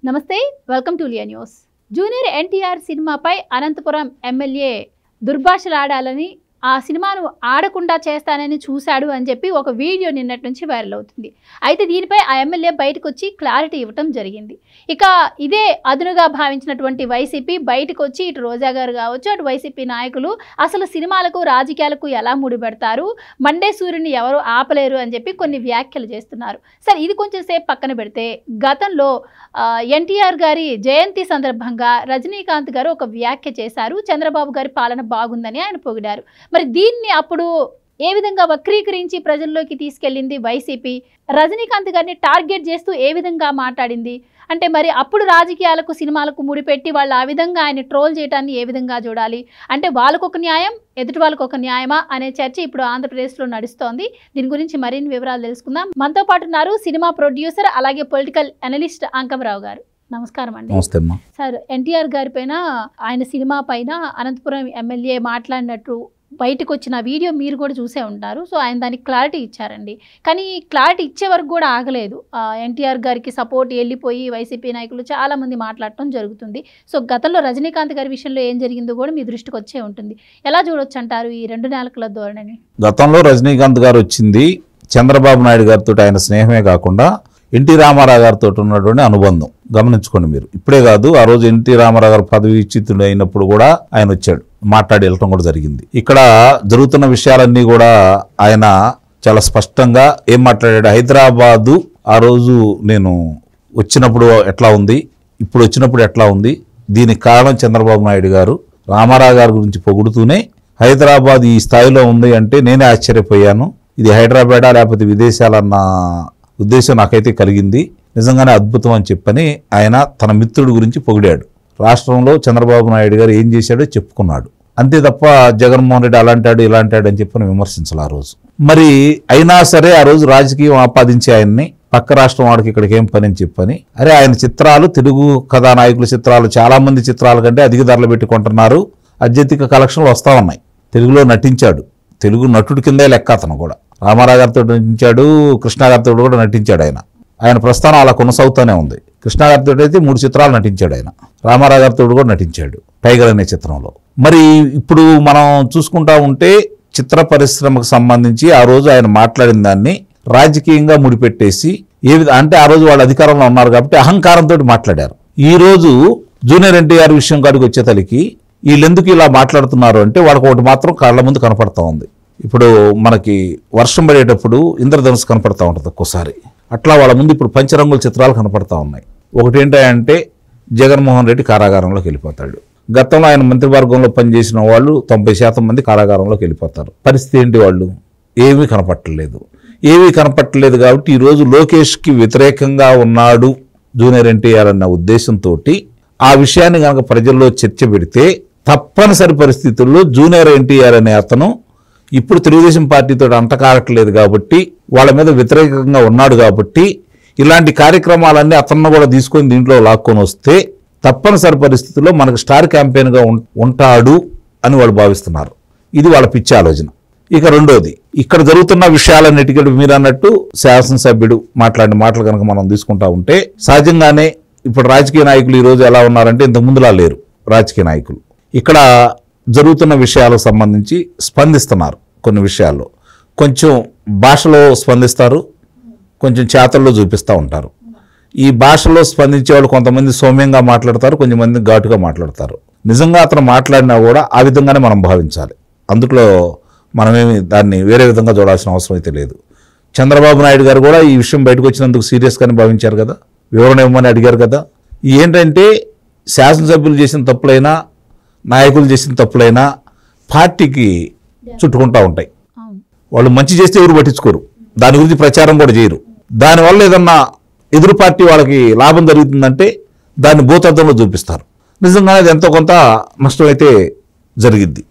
నమస్తే, welcome to లియా news. Junior NTR సినిమాపై అనంతపురం ఎమ్మెల్యే దుర్భాషలాడాలని, ఆ సినిమాను ఆడకుండా చేస్తానని చూశాడు అని చెప్పి ఒక వీడియో నిన్నటి నుంచి వైరల్ అవుతుంది. అయితే దీనిపై ఆ ఎమ్మెల్యే బయటకు వచ్చి క్లారిటీ ఇవ్వటం జరిగింది. ఇక ఇదే అదునుగా భావించినటువంటి వైసీపీ బయటకు వచ్చి ఇటు రోజా గారు కావచ్చు, అటు వైసీపీ నాయకులు అసలు సినిమాలకు రాజకీయాలకు ఎలా ముడిపెడతారు, మండే సూర్యుని ఎవరు ఆపలేరు అని చెప్పి కొన్ని వ్యాఖ్యలు చేస్తున్నారు. సరే, ఇది కొంచెం సేపు పక్కన పెడితే గతంలో ఎన్టీఆర్ గారి జయంతి సందర్భంగా రజనీకాంత్ గారు ఒక వ్యాఖ్య చేశారు. చంద్రబాబు గారి పాలన బాగుందని ఆయన పొగిడారు. మరి దీన్ని అప్పుడు ఏ విధంగా వక్రీకరించి ప్రజల్లోకి తీసుకెళ్ళింది వైసీపీ? రజనీకాంత్ గారిని టార్గెట్ చేస్తూ ఏ విధంగా మాట్లాడింది అంటే, మరి అప్పుడు రాజకీయాలకు సినిమాలకు ముడిపెట్టి వాళ్ళు ఆ విధంగా ఆయన ట్రోల్ చేయడాన్ని ఏ విధంగా చూడాలి? అంటే వాళ్ళకొక న్యాయం, ఎదుటి వాళ్ళకు ఒక న్యాయమా అనే చర్చ ఇప్పుడు ఆంధ్రప్రదేశ్లో నడుస్తోంది. దీని గురించి మరిన్ని వివరాలు తెలుసుకుందాం. మనతో పాటు ఉన్నారు సినిమా ప్రొడ్యూసర్ అలాగే పొలిటికల్ అనలిస్ట్ అంకమరావు గారు. నమస్కారం అండి. సార్, ఎన్టీఆర్ గారి పైన, ఆయన సినిమా పైన అనంతపురం ఎమ్మెల్యే మాట్లాడినట్టు బయటకు వచ్చిన వీడియో మీరు కూడా చూసే ఉంటారు. సో ఆయన దానికి క్లారిటీ ఇచ్చారండి. కానీ క్లారిటీ ఇచ్చే వరకు కూడా ఆగలేదు. ఎన్టీఆర్ గారికి సపోర్ట్ వెళ్ళిపోయి వైసీపీ నాయకులు చాలామంది మాట్లాడటం జరుగుతుంది. సో గతంలో రజనీకాంత్ గారి విషయంలో ఏం జరిగిందో కూడా మీ దృష్టికి వచ్చే ఉంటుంది. ఎలా చూడొచ్చు అంటారు ఈ 2 నెలల ధోరణిని? గతంలో రజనీకాంత్ గారు వచ్చింది చంద్రబాబు నాయుడు గారితో ఆయన స్నేహమే కాకుండా ఎన్టీ రామారావు గారితో ఉన్నటువంటి అనుబంధం గమనించుకోండి మీరు. ఇప్పుడే కాదు, ఆ రోజు ఎన్టీ రామారావు గారు పదవి ఇచ్చితుడు అయినప్పుడు కూడా ఆయన వచ్చాడు, మాట్లాడి వెళ్ళటం కూడా జరిగింది. ఇక్కడ జరుగుతున్న విషయాలన్నీ కూడా ఆయన చాలా స్పష్టంగా ఏం మాట్లాడాడు. హైదరాబాదు ఆ రోజు నేను వచ్చినప్పుడు ఎట్లా ఉంది, ఇప్పుడు వచ్చినప్పుడు ఎట్లా ఉంది, దీనికి కారణం చంద్రబాబు నాయుడు గారు. రామారావు గారి గురించి పొగుడుతూనే హైదరాబాద్ ఈ స్థాయిలో ఉంది అంటే నేనే ఆశ్చర్యపోయాను. ఇది హైదరాబాదా లేకపోతే విదేశాలన్న ఉద్దేశం నాకైతే కలిగింది. నిజంగానే అద్భుతం అని చెప్పని ఆయన తన మిత్రుడి గురించి పొగిడాడు. రాష్ట్రంలో చంద్రబాబు నాయుడు గారు ఏం చేశాడో చెప్పుకున్నాడు. అంతే తప్ప జగన్మోహన్ రెడ్డి అలాంటాడు ఇలాంటాడు అని చెప్పని విమర్శించాలి ఆ రోజు. మరి అయినా సరే ఆ రోజు రాజకీయం ఆపాదించి ఆయన్ని పక్క రాష్ట్రం వాడికి ఇక్కడికి ఏం పని అని చెప్పని, అరే ఆయన చిత్రాలు, తెలుగు కథానాయకుల చిత్రాలు చాలా మంది చిత్రాల కంటే అధిక ధరలు పెట్టుకుంటున్నారు, అత్యధిక కలెక్షన్లు వస్తూ ఉన్నాయి. తెలుగులో నటించాడు, తెలుగు నటుడి కిందే లెక్క. అతను కూడా రామారావు గారితో నటించాడు, కృష్ణ గారితో కూడా నటించాడు. ఆయన ప్రస్థానం అలా కొనసాగుతూనే ఉంది. కృష్ణ గారితో అయితే 3 చిత్రాలు నటించాడు ఆయన. రామారావు గారితో కూడా నటించాడు టైగర్ అనే చిత్రంలో. మరి ఇప్పుడు మనం చూసుకుంటా ఉంటే చిత్ర పరిశ్రమకు సంబంధించి ఆ రోజు ఆయన మాట్లాడిన దాన్ని రాజకీయంగా ముడిపెట్టేసి అంటే ఆ రోజు వాళ్ళు అధికారంలో ఉన్నారు కాబట్టి అహంకారంతో మాట్లాడారు. ఈ రోజు జూనియర్ ఎన్టీఆర్ విషయం కాడికి వచ్చేతలికి వీళ్ళెందుకు ఇలా మాట్లాడుతున్నారు అంటే వాళ్ళకి ఒకటి మాత్రం కళ్ళ ముందు కనపడతా ఉంది. ఇప్పుడు మనకి వర్షం పడేటప్పుడు ఇంద్రధనుసు కనపడతా ఉంటుంది ఒక్కోసారి, అట్లా వాళ్ళ ముందు ఇప్పుడు పంచరంగుల చిత్రాలు కనపడతా ఉన్నాయి. ఒకటి ఏంటంటే జగన్మోహన్ రెడ్డి కారాగారంలోకి వెళ్ళిపోతాడు. గతంలో ఆయన మంత్రివర్గంలో పనిచేసిన వాళ్ళు 90% మంది కారాగారంలోకి వెళ్ళిపోతారు. పరిస్థితి ఏంటి? వాళ్ళు ఏమీ కనపట్టలేదు కాబట్టి ఈరోజు లోకేష్కి వ్యతిరేకంగా ఉన్నాడు జూనియర్ ఎన్టీఆర్ అన్న ఉద్దేశంతో ఆ విషయాన్ని కనుక ప్రజల్లో చర్చ పెడితే తప్పనిసరి పరిస్థితుల్లో జూనియర్ ఎన్టీఆర్ అనే అతను ఇప్పుడు తెలుగుదేశం పార్టీతో అంటకారట్లేదు కాబట్టి, వాళ్ళ మీద వ్యతిరేకంగా ఉన్నాడు కాబట్టి ఇలాంటి కార్యక్రమాలన్నీ అతను కూడా తీసుకొని దీంట్లో లాక్కొని వస్తే తప్పనిసరి పరిస్థితుల్లో మనకు స్టార్ క్యాంపెయిన్గా ఉంటాడు అని వాళ్ళు భావిస్తున్నారు. ఇది వాళ్ళ పిచ్చి ఆలోచన. ఇక రెండోది, ఇక్కడ జరుగుతున్న విషయాలన్నిటికీ మీరు అన్నట్టు శాసనసభ్యుడు మాట్లాడిన మాటలు కనుక మనం తీసుకుంటా ఉంటే సహజంగానే ఇప్పుడు రాజకీయ నాయకులు ఈరోజు ఎలా ఉన్నారంటే ఇంతకుముందులా లేరు. రాజకీయ నాయకులు ఇక్కడ జరుగుతున్న విషయాలకు సంబంధించి స్పందిస్తున్నారు. కొన్ని విషయాల్లో కొంచెం భాషలో స్పందిస్తారు, కొంచెం చేతల్లో చూపిస్తూ ఉంటారు. ఈ భాషలో స్పందించే వాళ్ళు కొంతమంది సౌమ్యంగా మాట్లాడతారు, కొంతమంది ఘాటుగా మాట్లాడతారు. నిజంగా అతను మాట్లాడినా కూడా ఆ విధంగానే మనం భావించాలి. అందులో మనమేమి దాన్ని వేరే విధంగా చూడాల్సిన అవసరం అయితే లేదు. చంద్రబాబు నాయుడు గారు కూడా ఈ విషయం బయటకు వచ్చినందుకు సీరియస్గానే భావించారు కదా, వివరణ ఇవ్వమని అడిగారు కదా. ఏంటంటే శాసనసభ్యులు చేసిన తప్పులైనా, నాయకులు చేసిన తప్పులైనా పార్టీకి చుట్టుకుంటూ ఉంటాయి. వాళ్ళు మంచి చేస్తే ఎవరు పట్టించుకోరు, దాని గురించి ప్రచారం కూడా చేయరు. దానివల్ల ఏదన్నా ఎదురు పార్టీ వాళ్ళకి లాభం జరుగుతుందంటే దాన్ని భూతత్వంలో చూపిస్తారు. నిజంగానే అది ఎంతో కొంత నష్టమైతే జరిగిద్ది.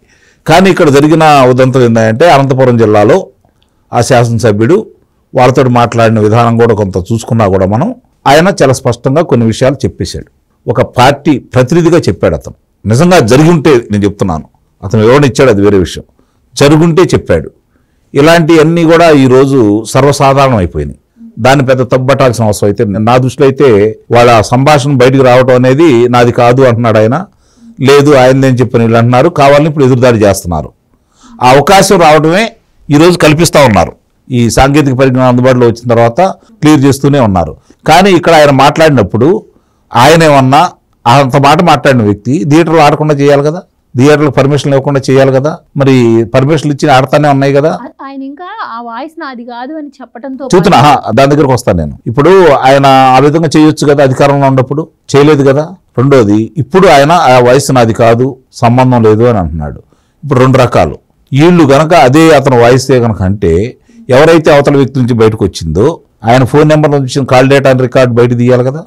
కానీ ఇక్కడ జరిగిన ఉదంతం ఏంటంటే అనంతపురం జిల్లాలో ఆ శాసనసభ్యుడు వాళ్ళతో మాట్లాడిన విధానం కూడా కొంత చూసుకున్నా కూడా మనం ఆయన చాలా స్పష్టంగా కొన్ని విషయాలు చెప్పేశాడు. ఒక పార్టీ ప్రతినిధిగా చెప్పాడు. అతను నిజంగా జరిగి ఉంటే నేను చెప్తున్నాను, అతను ఎవరిని ఇచ్చాడు అది వేరే విషయం, జరుగుంటే చెప్పాడు. ఇలాంటివన్నీ కూడా ఈరోజు సర్వసాధారణం అయిపోయినాయి. దాన్ని పెద్ద తప్పుపట్టాల్సిన అవసరం అయితే నా దృష్టిలో అయితే వాళ్ళ సంభాషణ బయటకు రావడం అనేది నాది కాదు అంటున్నాడు ఆయన. లేదు ఆయనదేం చెప్పిన వీళ్ళు అంటున్నారు, కావాలని ఇప్పుడు ఎదురుదాడి చేస్తున్నారు. ఆ అవకాశం రావడమే ఈరోజు కల్పిస్తూ ఉన్నారు. ఈ సాంకేతిక పరిజ్ఞానం అందుబాటులో వచ్చిన తర్వాత క్లియర్ చేస్తూనే ఉన్నారు. కానీ ఇక్కడ ఆయన మాట్లాడినప్పుడు ఆయన ఏమన్నా అంత మాట మాట్లాడిన వ్యక్తి థియేటర్లో ఆడకుండా చేయాలి కదా, థియేటర్లకు పర్మిషన్ ఇవ్వకుండా చేయాలి కదా. మరి పర్మిషన్లు ఇచ్చి ఆడతానే ఉన్నాయి కదా. ఆయన ఇంకా ఆ వాయిస్ నాది కాదు అని చెప్పడంతో చూస్తున్నా దాని దగ్గరకు వస్తాను నేను. ఇప్పుడు ఆయన ఆ విధంగా చేయొచ్చు కదా అధికారంలో ఉన్నప్పుడు, చేయలేదు కదా. రెండోది, ఇప్పుడు ఆయన ఆ వాయిస్ నాది కాదు, సంబంధం లేదు అని అంటున్నాడు. ఇప్పుడు రెండు రకాలు. వీళ్ళు గనక అదే అతను వాయిస్తే కనుక అంటే ఎవరైతే అవతల వ్యక్తి నుంచి బయటకు వచ్చిందో ఆయన ఫోన్ నెంబర్ నుంచి కాల్ డేటా రికార్డ్ బయట తీయాలి కదా.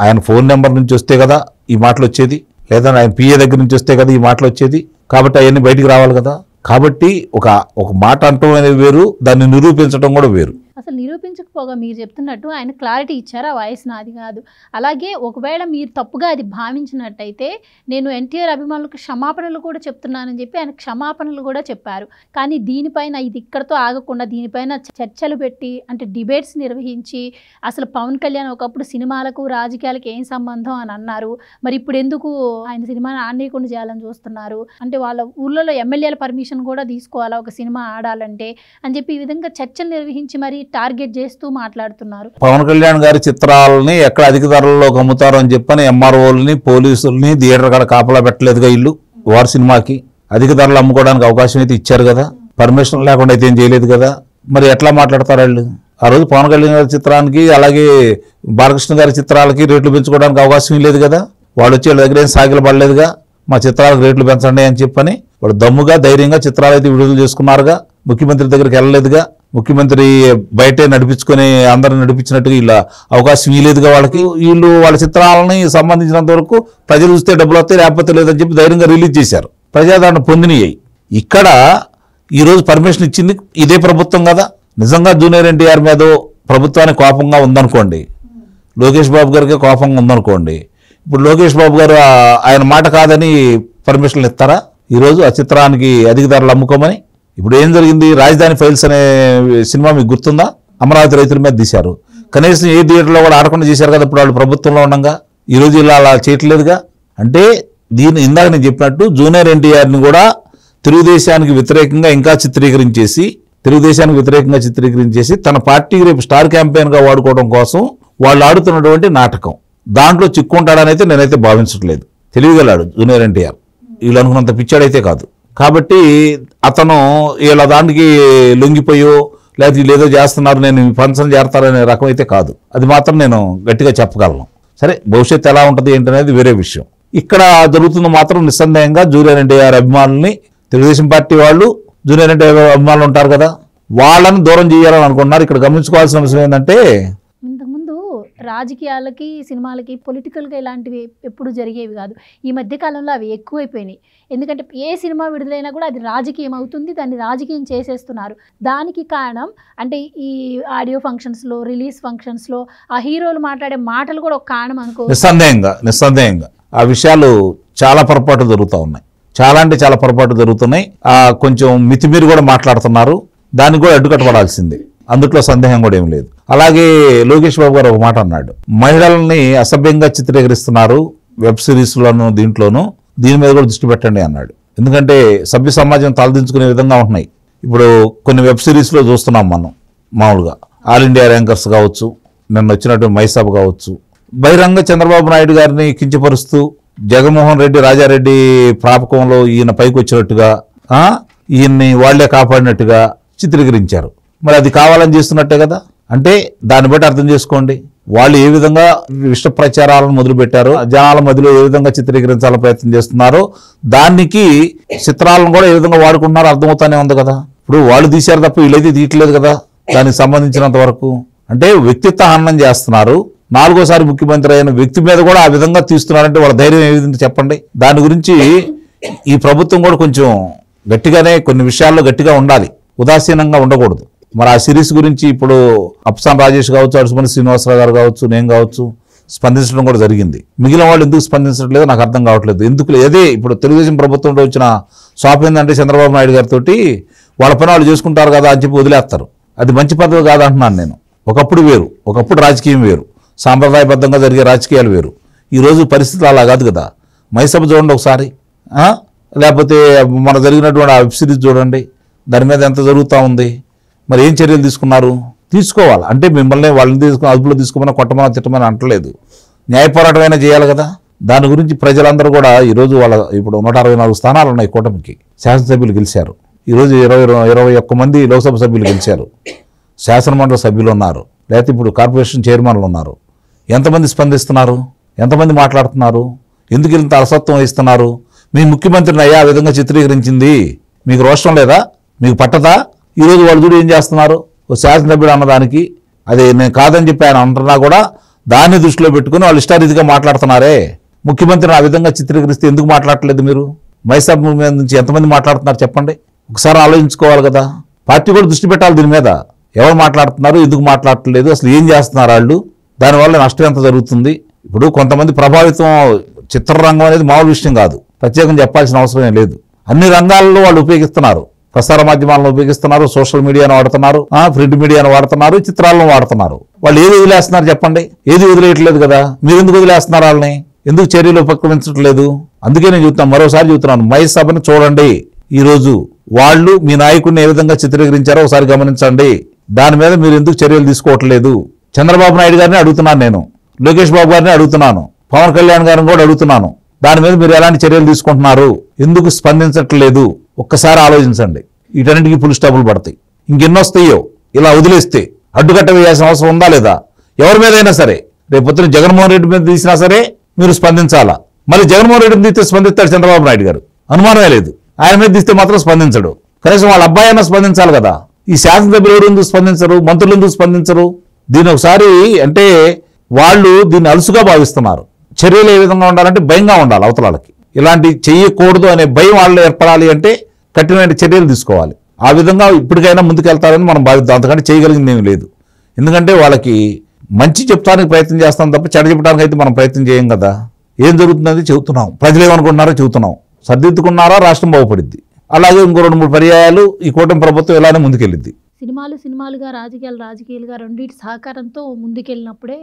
ఆయన ఫోన్ నెంబర్ నుంచి వస్తే కదా ఈ మాటలు వచ్చేది, లేదా ఆయన పిఏ దగ్గర నుంచి వస్తే కదా ఈ మాటలు వచ్చేది. కాబట్టి అవన్నీ బయటికి రావాలి కదా. కాబట్టి ఒక మాట అంటం అనేది వేరు, దాన్ని నిరూపించడం కూడా వేరు. అసలు నిరూపించకపోగా మీరు చెప్తున్నట్టు ఆయన క్లారిటీ ఇచ్చారు, ఆ వాయిస్ నాది కాదు. అలాగే ఒకవేళ మీరు తప్పుగా అది భావించినట్టయితే నేను ఎన్టీఆర్ అభిమానులకు క్షమాపణలు కూడా చెప్తున్నానని చెప్పి ఆయన క్షమాపణలు కూడా చెప్పారు. కానీ దీనిపైన ఇది ఇక్కడతో ఆగకుండా దీనిపైన చర్చలు పెట్టి, అంటే డిబేట్స్ నిర్వహించి, అసలు పవన్ కళ్యాణ్ ఒకప్పుడు సినిమాలకు రాజకీయాలకు ఏం సంబంధం అని అన్నారు, మరి ఇప్పుడు ఎందుకు ఆయన సినిమాని ఆడనీయకుండా చేయాలని చూస్తున్నారు, అంటే వాళ్ళ ఊళ్ళలో ఎమ్మెల్యేల పర్మిషన్ కూడా తీసుకోవాలా ఒక సినిమా ఆడాలంటే అని చెప్పి ఈ విధంగా చర్చలు నిర్వహించి మరి టార్గెట్ చేస్తూ మాట్లాడుతున్నారు. పవన్ కళ్యాణ్ గారి చిత్రాలని ఎక్కడ అధిక ధరల్లో అమ్ముతారు అని చెప్పని ఎంఆర్ఓల్ని పోలీసుల్ని థియేటర్ కాడ కాపలా పెట్టలేదుగా. ఇల్లు వారి సినిమాకి అధిక ధరలు అమ్ముకోవడానికి అవకాశం అయితే ఇచ్చారు కదా, పర్మిషన్ లేకుండా అయితే ఏం చేయలేదు కదా. మరి ఎట్లా మాట్లాడతారు వాళ్ళు? ఆ రోజు పవన్ కళ్యాణ్ గారి చిత్రానికి అలాగే బాలకృష్ణ గారి చిత్రాలకి రేట్లు పెంచుకోవడానికి అవకాశం లేదు కదా. వాళ్ళు వచ్చి వాళ్ళ దగ్గర ఏం సాగిలు పడలేదుగా, మా చిత్రాలకు రేట్లు పెంచండి అని చెప్పని. వాళ్ళు దమ్ముగా ధైర్యంగా చిత్రాలు అయితే విడుదల చేసుకున్నారుగా. ముఖ్యమంత్రి దగ్గరికి వెళ్ళలేదుగా, ముఖ్యమంత్రి బయటే నడిపించుకొని అందరిని నడిపించినట్టుగా ఇలా అవకాశం ఇవ్వలేదుగా వాళ్ళకి. వీళ్ళు వాళ్ళ చిత్రాలని సంబంధించినంత వరకు ప్రజలు చూస్తే డబ్బులు వస్తాయి, లేకపోతే లేదని చెప్పి ధైర్యంగా రిలీజ్ చేశారు. ప్రజాదరణ పొందినయ్యాయి. ఇక్కడ ఈరోజు పర్మిషన్ ఇచ్చింది ఇదే ప్రభుత్వం కదా. నిజంగా జూనియర్ ఎన్టీఆర్ మీద ప్రభుత్వానికి కోపంగా ఉందనుకోండి, లోకేష్ బాబు గారికి కోపంగా ఉందనుకోండి, ఇప్పుడు లోకేష్ బాబు గారు ఆయన మాట కాదని పర్మిషన్లు ఇస్తారా ఈరోజు ఆ చిత్రానికి అధిక ధరలు అమ్ముకోమని? ఇప్పుడు ఏం జరిగింది? రాజధాని ఫైల్స్ అనే సినిమా మీకు గుర్తుందా? అమరావతి రైతుల మీద తీశారు. కనీసం ఏ థియేటర్లో కూడా ఆడకుండా చేశారు కదా ఇప్పుడు వాళ్ళు ప్రభుత్వంలో ఉండగా. ఈరోజు ఇలా అలా చేయట్లేదుగా. అంటే దీన్ని ఇందాక నేను చెప్పినట్టు జూనియర్ ఎన్టీఆర్ని కూడా తెలుగుదేశానికి వ్యతిరేకంగా ఇంకా చిత్రీకరించేసి తన పార్టీకి రేపు స్టార్ క్యాంపెయిన్గా వాడుకోవడం కోసం వాళ్ళు ఆడుతున్నటువంటి నాటకం. దాంట్లో చిక్కుంటాడని అయితే నేనైతే భావించట్లేదు. తెలియగలాడు జూనియర్ ఎన్టీఆర్, వీళ్ళు అనుకున్నంత పిచ్చాడైతే కాదు. కాబట్టి అతను ఇలా దానికి లొంగిపోయో లేకపోతే వీళ్ళు ఏదో చేస్తున్నారు నేను ఫంక్షన్ చేస్తారనే రకం అయితే కాదు. అది మాత్రం నేను గట్టిగా చెప్పగలను. సరే, భవిష్యత్తు ఎలా ఉంటుంది ఏంటనేది వేరే విషయం. ఇక్కడ జరుగుతుంది మాత్రం నిస్సందేహంగా జూనియర్ ఎన్టీఆర్ అభిమానుల్ని, తెలుగుదేశం పార్టీ వాళ్ళు జూనియర్ ఎన్టీఆర్ అభిమానులు ఉంటారు కదా, వాళ్ళని దూరం చేయాలని అనుకుంటున్నారు. ఇక్కడ గమనించుకోవాల్సిన విషయం ఏంటంటే ఇంతకుముందు రాజకీయాలకి సినిమాలకి పొలిటికల్గా ఇలాంటివి ఎప్పుడు జరిగేవి కాదు. ఈ మధ్యకాలంలో అవి ఎక్కువైపోయినాయి. ఎందుకంటే ఏ సినిమా విడుదలైనా కూడా అది రాజకీయం అవుతుంది, దాన్ని రాజకీయం చేసేస్తున్నారు. దానికి కారణం అంటే ఈ ఆడియో ఫంక్షన్స్లో, రిలీజ్ ఫంక్షన్స్లో ఆ హీరోలు మాట్లాడే మాటలు కూడా ఒక కారణం అనుకో. నిస్సందేహంగా ఆ విషయాలు చాలా పొరపాటు జరుగుతూ ఉన్నాయి. చాలా అంటే చాలా పొరపాటు జరుగుతున్నాయి. కొంచెం మితిమీరి కూడా మాట్లాడుతున్నారు. దానికి కూడా అడ్డుకట్టబడాల్సిందే, అందుట్లో సందేహం కూడా ఏం లేదు. అలాగే లోకేష్ బాబు గారు ఒక మాట అన్నాడు, మహిళల్ని అసభ్యంగా చిత్రీకరిస్తున్నారు వెబ్ సిరీస్లోను దీంట్లోనూ, దీని మీద కూడా దృష్టి పెట్టండి అన్నాడు. ఎందుకంటే సభ్య సమాజం తలదించుకునే విధంగా ఉన్నాయి. ఇప్పుడు కొన్ని వెబ్ సిరీస్లో చూస్తున్నాం మనం. మామూలుగా ఆల్ ఇండియా ర్యాంకర్స్ కావచ్చు, నిన్న వచ్చినట్టు మైసాబ్ కావచ్చు, బహిరంగ చంద్రబాబు నాయుడు గారిని కించపరుస్తూ జగన్మోహన్ రెడ్డి రాజారెడ్డి ప్రాపకంలో ఈయన పైకి వచ్చినట్టుగా, ఈయన్ని వాళ్లే కాపాడినట్టుగా చిత్రీకరించారు. మరి అది కావాలని చేస్తున్నట్టే కదా. అంటే దాన్ని బట్టి అర్థం చేసుకోండి, వాళ్ళు ఏ విధంగా విష ప్రచారాలను మొదలుపెట్టారో, జనాల మధ్యలో ఏ విధంగా చిత్రీకరించాలని ప్రయత్నం చేస్తున్నారో, దానికి చిత్రాలను కూడా ఏ విధంగా వాడుకుంటున్నారో అర్థమవుతానే ఉంది కదా. ఇప్పుడు వాళ్ళు తీశారు తప్ప వీళ్ళైతే తీయట్లేదు కదా. దానికి సంబంధించినంత వరకు అంటే వ్యక్తిత్వ హననం చేస్తున్నారు. 4వ ముఖ్యమంత్రి అయిన వ్యక్తి మీద కూడా ఆ విధంగా తీస్తున్నారంటే వాళ్ళ ధైర్యం ఏ విధంగా చెప్పండి. దాని గురించి ఈ ప్రభుత్వం కూడా కొంచెం గట్టిగానే కొన్ని విషయాల్లో గట్టిగా ఉండాలి, ఉదాసీనంగా ఉండకూడదు. మరి ఆ సిరీస్ గురించి ఇప్పుడు అప్సాన్ రాజేష్ కావచ్చు, అడుసుమని శ్రీనివాసరావు గారు కావచ్చు, నేను కావచ్చు స్పందించడం కూడా జరిగింది. మిగిలిన వాళ్ళు ఎందుకు స్పందించట్లేదో నాకు అర్థం కావట్లేదు. ఎందుకు అదే ఇప్పుడు తెలుగుదేశం ప్రభుత్వంలో వచ్చిన షాప్ ఏంటంటే చంద్రబాబు నాయుడు గారితో వాళ్ళ పని వాళ్ళు చేసుకుంటారు కదా అని చెప్పి వదిలేస్తారు. అది మంచి పద్ధతి కాదంటున్నాను నేను. ఒకప్పుడు వేరు, ఒకప్పుడు రాజకీయం వేరు, సాంప్రదాయబద్ధంగా జరిగే రాజకీయాలు వేరు. ఈరోజు పరిస్థితులు అలా కాదు కదా. మైసభ చూడండి ఒకసారి, లేకపోతే మన జరిగినటువంటి ఆ వెబ్ సిరీస్ చూడండి, దాని మీద ఎంత జరుగుతూ ఉంది. మరి ఏం చర్యలు తీసుకున్నారు? తీసుకోవాలి అంటే మిమ్మల్ని వాళ్ళని తీసుకుని అదుపులో తీసుకోమని కొట్టమని తిట్టమని అంటలేదు. న్యాయ పోరాటమైనా చేయాలి కదా. దాని గురించి ప్రజలందరూ కూడా ఈరోజు ఇప్పుడు 164 స్థానాలు ఉన్నాయి కూటమికి. శాసనసభ్యులు గెలిచారు. ఈరోజు 21 మంది లోక్సభ సభ్యులు గెలిచారు. శాసనమండలి సభ్యులు ఉన్నారు, లేకపోతే ఇప్పుడు కార్పొరేషన్ చైర్మన్లు ఉన్నారు. ఎంతమంది స్పందిస్తున్నారు? ఎంతమంది మాట్లాడుతున్నారు? ఎందుకు ఇంత అలసత్వం వహిస్తున్నారు? మీ ముఖ్యమంత్రిని అయ్యా ఆ విధంగా చిత్రీకరించింది మీకు రోషం లేదా? మీకు పట్టదా? ఈరోజు వాళ్ళు చూడు ఏం చేస్తున్నారు. ఓ శాసనసభ్యుడు అన్నదానికి అదే నేను కాదని చెప్పి ఆయన అంటున్నా కూడా దాన్ని దృష్టిలో పెట్టుకుని వాళ్ళు ఇష్టారీతిగా మాట్లాడుతున్నారే. ముఖ్యమంత్రిని ఆ విధంగా చిత్రీకరిస్తే ఎందుకు మాట్లాడలేదు మీరు? మైసభ మీద నుంచి ఎంతమంది మాట్లాడుతున్నారు చెప్పండి. ఒకసారి ఆలోచించుకోవాలి కదా. పార్టీ కూడా దృష్టి పెట్టాలి దీని మీద. ఎవరు మాట్లాడుతున్నారు, ఎందుకు మాట్లాడట్లేదు, అసలు ఏం చేస్తున్నారు వాళ్ళు, దానివల్ల నష్టం ఎంత జరుగుతుంది. ఇప్పుడు కొంతమంది ప్రభావితం, చిత్రరంగం అనేది మామూలు విషయం కాదు, ప్రత్యేకంగా చెప్పాల్సిన అవసరం లేదు. అన్ని రంగాల్లో వాళ్ళు ఉపయోగిస్తున్నారు. ప్రసార మాధ్యమాలను ఉపయోగిస్తున్నారు, సోషల్ మీడియాను వాడుతున్నారు, ప్రింట్ మీడియాను వాడుతున్నారు, చిత్రాలను వాడుతున్నారు. వాళ్ళు ఏది వదిలేస్తున్నారు చెప్పండి? ఏది వదిలేయట్లేదు కదా. మీరు ఎందుకు వదిలేస్తున్నారు వాళ్ళని? ఎందుకు చర్యలు ఉపక్రమించట్లేదు? అందుకే నేను చెప్తున్నాను, మరోసారి చెప్తున్నాను, మైసభను చూడండి. ఈరోజు వాళ్ళు మీ నాయకుడిని ఏ విధంగా చిత్రీకరించారో ఒకసారి గమనించండి. దాని మీద మీరు ఎందుకు చర్యలు తీసుకోవట్లేదు? చంద్రబాబు నాయుడు గారిని అడుగుతున్నాను, నేను లోకేష్ బాబు గారిని అడుగుతున్నాను, పవన్ కళ్యాణ్ గారిని కూడా అడుగుతున్నాను. దాని మీద మీరు ఎలాంటి చర్యలు తీసుకుంటున్నారు? ఎందుకు స్పందించట్లేదు? ఒక్కసారి ఆలోచించండి. వీటన్నిటికీ ఫుల్ స్టాపులు పడతాయి. ఇంకెన్నో వస్తాయో ఇలా వదిలేస్తే. అడ్డుకట్ట వేయాల్సిన అవసరం ఉందా లేదా? ఎవరి మీదైనా సరే. రేపు పొద్దున జగన్మోహన్ రెడ్డి మీద తీసినా సరే మీరు స్పందించాలా. మరి జగన్మోహన్ రెడ్డిని తీస్తే స్పందిస్తాడు చంద్రబాబు నాయుడు గారు, అనుమానమే లేదు. ఆయన మీద తీస్తే మాత్రం స్పందించడు. కనీసం వాళ్ళ అబ్బాయి అయినా స్పందించాలి కదా. ఈ శాసనసభ్యులు ఎవరు ఎందుకు స్పందించరు? మంత్రులు ఎందుకు స్పందించరు? దీని ఒకసారి అంటే వాళ్ళు దీన్ని అలుసుగా భావిస్తున్నారు. చర్యలు ఏ విధంగా ఉండాలంటే భయంగా ఉండాలి. అవతలాలకి ఇలాంటి చెయ్యకూడదు అనే భయం వాళ్ళు ఏర్పడాలి అంటే కఠినమైన చర్యలు తీసుకోవాలి. ఆ విధంగా ఇప్పటికైనా ముందుకెళ్తారని మనం భావిద్దాం. అంతకంటే చేయగలిగింది ఏమీ లేదు. ఎందుకంటే వాళ్ళకి మంచి చెప్తానికి ప్రయత్నం చేస్తాం తప్ప చెడ చెప్పడానికి అయితే మనం ప్రయత్నం చేయం కదా. ఏం జరుగుతుందని చెబుతున్నాం, ప్రజలు ఏమనుకుంటున్నారో చెబుతున్నాం. సర్దిద్దుకున్నారా రాష్ట్రం బాగుపడిద్ది. అలాగే ఇంకో 2-3 పర్యాయాలు ఈ కూటమి ప్రభుత్వం ఇలానే ముందుకెళ్ళిద్ది. సినిమాలుగా రాజకీయాలుగా రెండింటి సహకారంతో ముందుకెళ్ళినప్పుడే.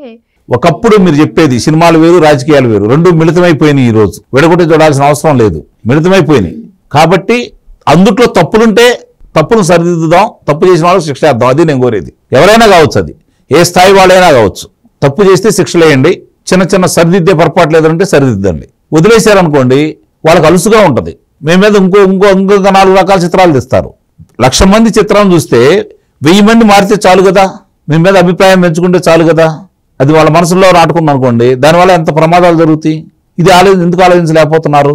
ఒకప్పుడు మీరు చెప్పేది సినిమాలు వేరు, రాజకీయాలు వేరు, రెండు మిళితమైపోయినాయి. ఈ రోజు విడగొట్టి చూడాల్సిన అవసరం లేదు, మిళితమైపోయినాయి. కాబట్టి అందుట్లో తప్పులుంటే తప్పును సరిదిద్దుదాం, తప్పు చేసిన వాళ్ళకి శిక్ష వేద్దాం. అది నేను కోరేది. ఎవరైనా కావచ్చు, అది ఏ స్థాయి వాళ్ళైనా కావచ్చు. తప్పు చేస్తే శిక్షలేయండి, చిన్న చిన్న సరిదిద్దే పొరపాటు లేదంటే సరిదిద్దండి. వదిలేశారనుకోండి వాళ్ళకి అలుసుగా ఉంటుంది. మీ మీద ఇంకో 4 రకాల చిత్రాలు తీస్తారు. 1,00,000 మంది చిత్రాలను చూస్తే 1000 మంది మారితే చాలు కదా. మీ మీద అభిప్రాయం పెంచుకుంటే చాలు కదా. అది వాళ్ళ మనసులో నాటుకుంది అనుకోండి, దానివల్ల ఎంత ప్రమాదాలు జరుగుతాయి. ఇది ఎందుకు ఆలోచించలేకపోతున్నారు?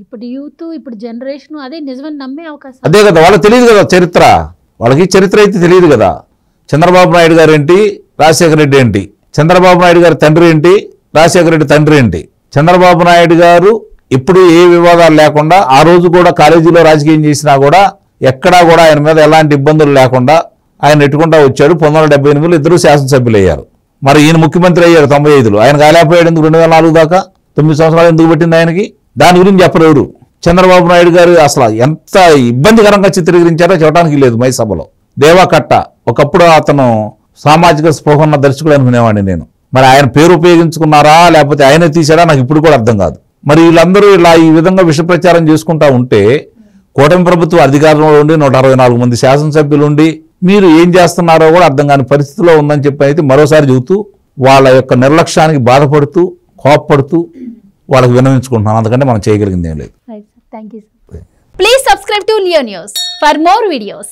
ఇప్పుడు యూత్, ఇప్పుడు జనరేషన్ అదే నిజమని నమ్మే అవకాశం. అదే కదా, వాళ్ళకి తెలియదు కదా చరిత్ర. వాళ్ళకి చరిత్ర అయితే తెలియదు కదా. చంద్రబాబు నాయుడు గారు ఏంటి, రాజశేఖర రెడ్డి ఏంటి, చంద్రబాబు నాయుడు గారి తండ్రి ఏంటి, రాజశేఖర రెడ్డి తండ్రి ఏంటి. చంద్రబాబు నాయుడు గారు ఎప్పుడు ఏ వివాదాలు లేకుండా ఆ రోజు కూడా కాలేజీలో రాజకీయం చేసినా కూడా ఎక్కడా కూడా ఆయన మీద ఎలాంటి ఇబ్బందులు లేకుండా ఆయన నెట్టుకుంటా వచ్చాడు. 1978లో ఇద్దరు శాసనసభ్యులు అయ్యారు. మరి ఈయన ముఖ్యమంత్రి అయ్యారు 95లో. ఆయన కాలేకపోయాడు ఎందుకు? 2004 దాకా 9 సంవత్సరాలు ఎందుకు పెట్టింది ఆయనకి? దాని గురించి చెప్పరు ఎవరు. చంద్రబాబు నాయుడు గారు అసలు ఎంత ఇబ్బందికరంగా చిత్రీకరించారో చెప్పడానికి లేదు. మైసభలో దేవాకట్ట ఒకప్పుడు అతను సామాజిక స్పృహ ఉన్న దర్శకుడు అనుకునేవాడిని నేను. మరి ఆయన పేరు ఉపయోగించుకున్నారా లేకపోతే ఆయనే తీశారా నాకు ఇప్పుడు కూడా అర్థం కాదు. మరి వీళ్ళందరూ ఇలా ఈ విధంగా విష ప్రచారం చేసుకుంటా ఉంటే కూటమి ప్రభుత్వం అధికారంలో ఉండి 164 మంది శాసనసభ్యులు ఉండి మీరు ఏం చేస్తున్నారో కూడా అర్థం కాని పరిస్థితిలో ఉందని చెప్పి అయితే మరోసారి చెబుతూ వాళ్ళ యొక్క నిర్లక్ష్యానికి బాధపడుతూ కోప్పడుతూ వాళ్ళకి విన్నవించుకుంటున్నాను. అందుకంటే మనం చేయగలిగింది ఏం లేదు. Please subscribe to Leo News for more videos.